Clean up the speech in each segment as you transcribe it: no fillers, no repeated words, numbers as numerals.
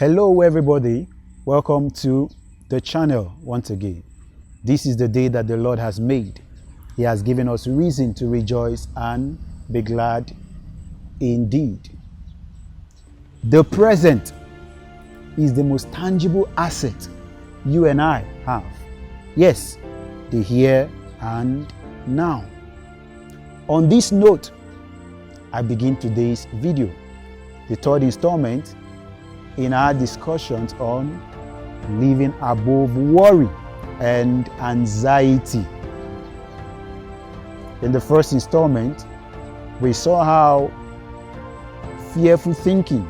Hello everybody, welcome to the channel once again. This is the day that the Lord has made. He has given us reason to rejoice and be glad indeed. The present is the most tangible asset you and I have. Yes, the here and now. On this note, I begin today's video, the third installment in our discussions on living above worry and anxiety. In the first installment, we saw how fearful thinking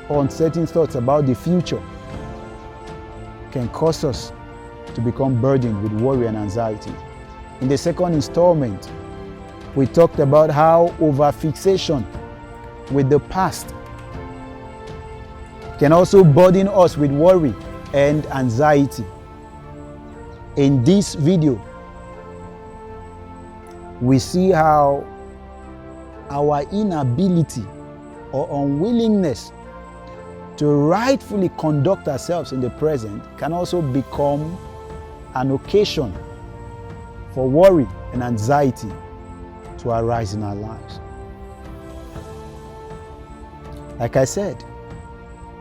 or uncertain thoughts about the future can cause us to become burdened with worry and anxiety. In the second installment, we talked about how overfixation with the past can also burden us with worry and anxiety. In this video, we see how our inability or unwillingness to rightfully conduct ourselves in the present can also become an occasion for worry and anxiety to arise in our lives. Like I said,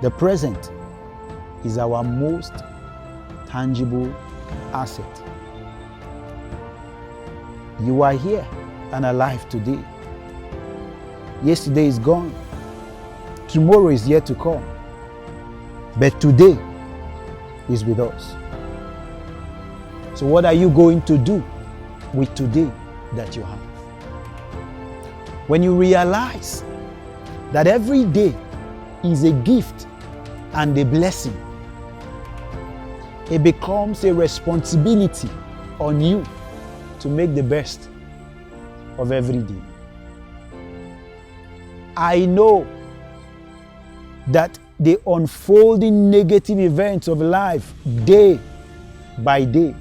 the present is our most tangible asset. You are here and alive today. Yesterday is gone. Tomorrow is yet to come. But today is with us. So what are you going to do with today that you have? When you realize that every day is a gift and a blessing, it becomes a responsibility on you to make the best of every day. I know that the unfolding negative events of life day by day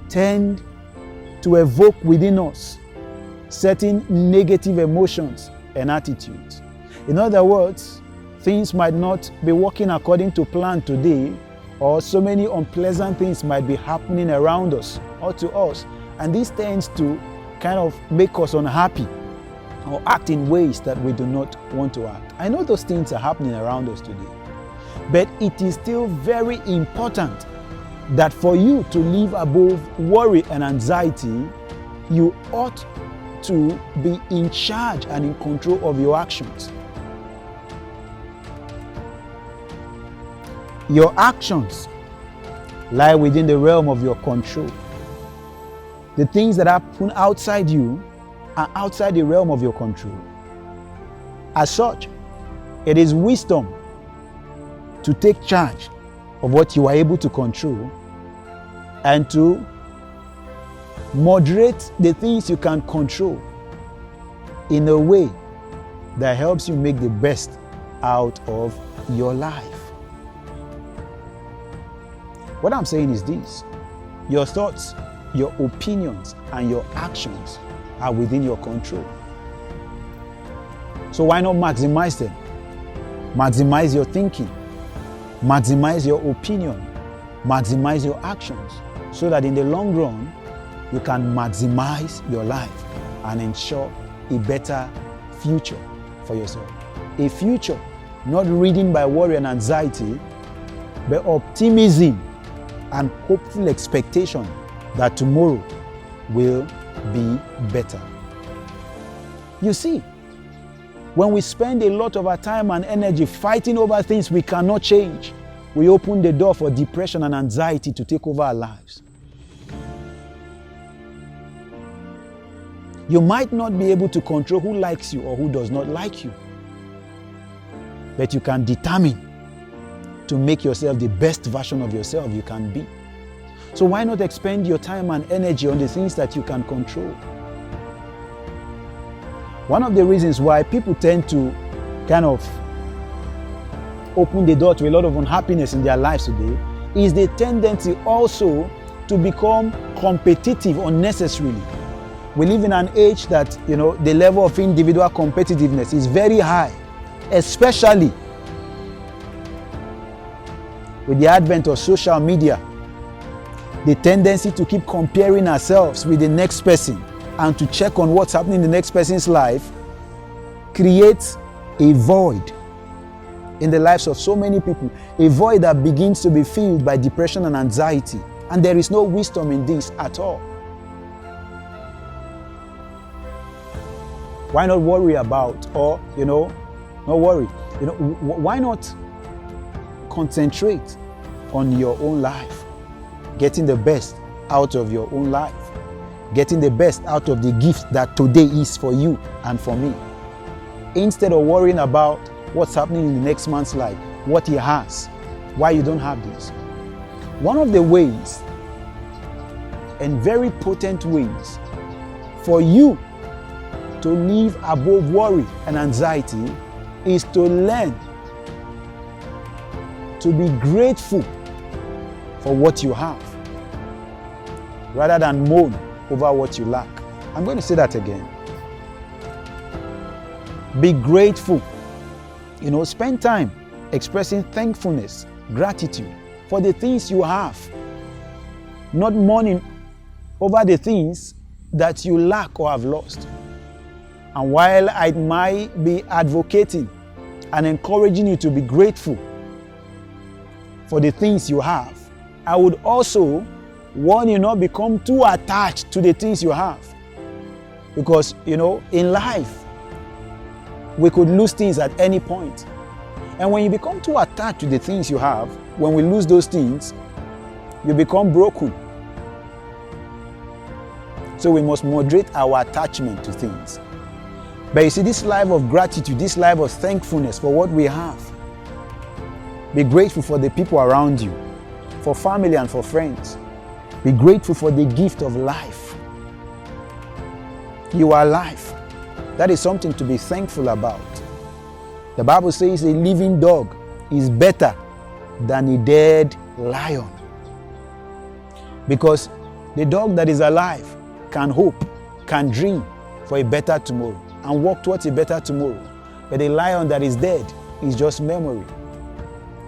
tend to evoke within us certain negative emotions and attitudes. In other words, things might not be working according to plan today, or so many unpleasant things might be happening around us or to us, and this tends to kind of make us unhappy or act in ways that we do not want to act. I know those things are happening around us today, but it is still very important that for you to live above worry and anxiety, you ought to be in charge and in control of your actions. Your actions lie within the realm of your control. The things that happen outside you are outside the realm of your control. As such, it is wisdom to take charge of what you are able to control and to moderate the things you can control in a way that helps you make the best out of your life. What I'm saying is this: your thoughts, your opinions, and your actions are within your control. So why not maximize them? Maximize your thinking, maximize your opinion, maximize your actions, so that in the long run, you can maximize your life and ensure a better future for yourself. A future not ridden by worry and anxiety, but optimism and hopeful expectation that tomorrow will be better. You see, when we spend a lot of our time and energy fighting over things we cannot change, we open the door for depression and anxiety to take over our lives. You might not be able to control who likes you or who does not like you, but you can determine to make yourself the best version of yourself you can be. So why not expend your time and energy on the things that you can control? One of the reasons why people tend to kind of open the door to a lot of unhappiness in their lives today is the tendency also to become competitive unnecessarily. We live in an age that, the level of individual competitiveness is very high, especially with the advent of social media, the tendency to keep comparing ourselves with the next person and to check on what's happening in the next person's life creates a void in the lives of so many people, a void that begins to be filled by depression and anxiety. And there is no wisdom in this at all. Why not worry about, or, not worry, why not concentrate on your own life, getting the best out of your own life, getting the best out of the gift that today is for you and for me, instead of worrying about what's happening in the next man's life, what he has, why you don't have this. One of the ways, and very potent ways, for you to live above worry and anxiety is to learn to be grateful for what you have rather than moan over what you lack. I'm going to say that again. Be grateful. Spend time expressing thankfulness, gratitude for the things you have, not mourning over the things that you lack or have lost. And while I might be advocating and encouraging you to be grateful for the things you have, I would also warn you not become too attached to the things you have. Because, in life, we could lose things at any point. And when you become too attached to the things you have, when we lose those things, you become broken. So we must moderate our attachment to things. But you see, this life of gratitude, this life of thankfulness for what we have, be grateful for the people around you, for family and for friends. Be grateful for the gift of life. You are alive. That is something to be thankful about. The Bible says a living dog is better than a dead lion. Because the dog that is alive can hope, can dream for a better tomorrow and walk towards a better tomorrow. But a lion that is dead is just memory.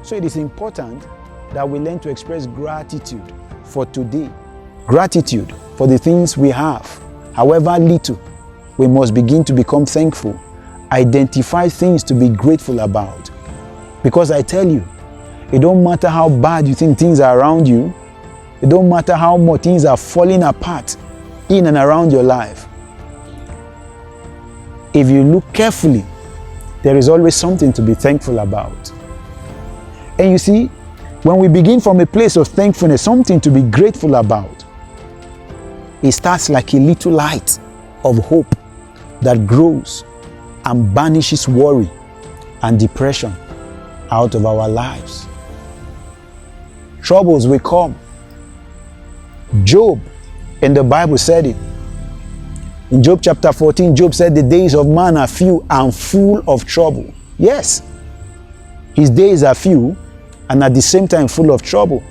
So it is important that we learn to express gratitude for today. Gratitude for the things we have, however little. We must begin to become thankful. Identify things to be grateful about. Because I tell you, it don't matter how bad you think things are around you. It don't matter how much things are falling apart in and around your life. If you look carefully, there is always something to be thankful about. And you see, when we begin from a place of thankfulness, something to be grateful about, it starts like a little light of hope that grows and banishes worry and depression out of our lives. Troubles will come. Job in the Bible said it. In Job chapter 14, Job said the days of man are few and full of trouble. Yes, his days are few and at the same time full of trouble.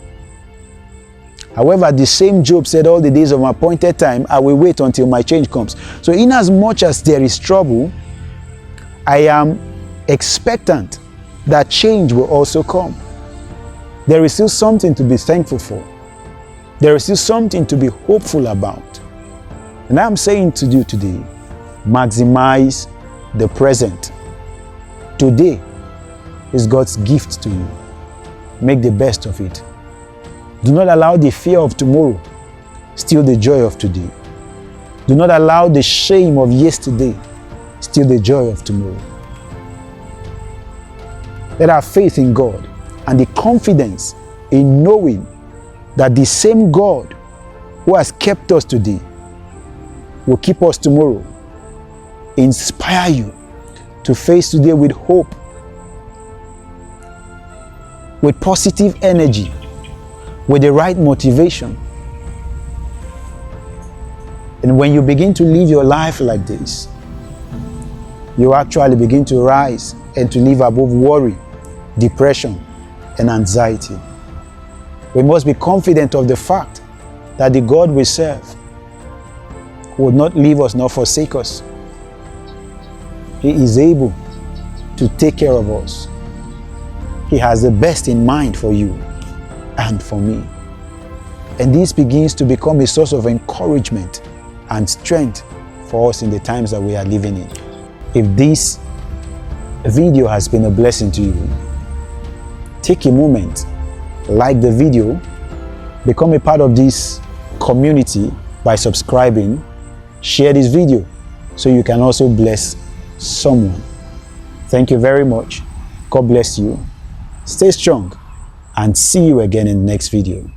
However, the same Job said, all the days of my appointed time, I will wait until my change comes. So in as much as there is trouble, I am expectant that change will also come. There is still something to be thankful for. There is still something to be hopeful about. And I'm saying to you today, maximize the present. Today is God's gift to you. Make the best of it. Do not allow the fear of tomorrow steal the joy of today. Do not allow the shame of yesterday steal the joy of tomorrow. Let our faith in God and the confidence in knowing that the same God who has kept us today will keep us tomorrow inspire you to face today with hope, with positive energy, with the right motivation. And when you begin to live your life like this, you actually begin to rise and to live above worry, depression, and anxiety. We must be confident of the fact that the God we serve would not leave us nor forsake us. He is able to take care of us. He has the best in mind for you. and for me. And this begins to become a source of encouragement and strength for us in the times that we are living in. If this video has been a blessing to you, take a moment, like the video, become a part of this community by subscribing, share this video so you can also bless someone. Thank you very much. God bless you. Stay strong and see you again in the next video.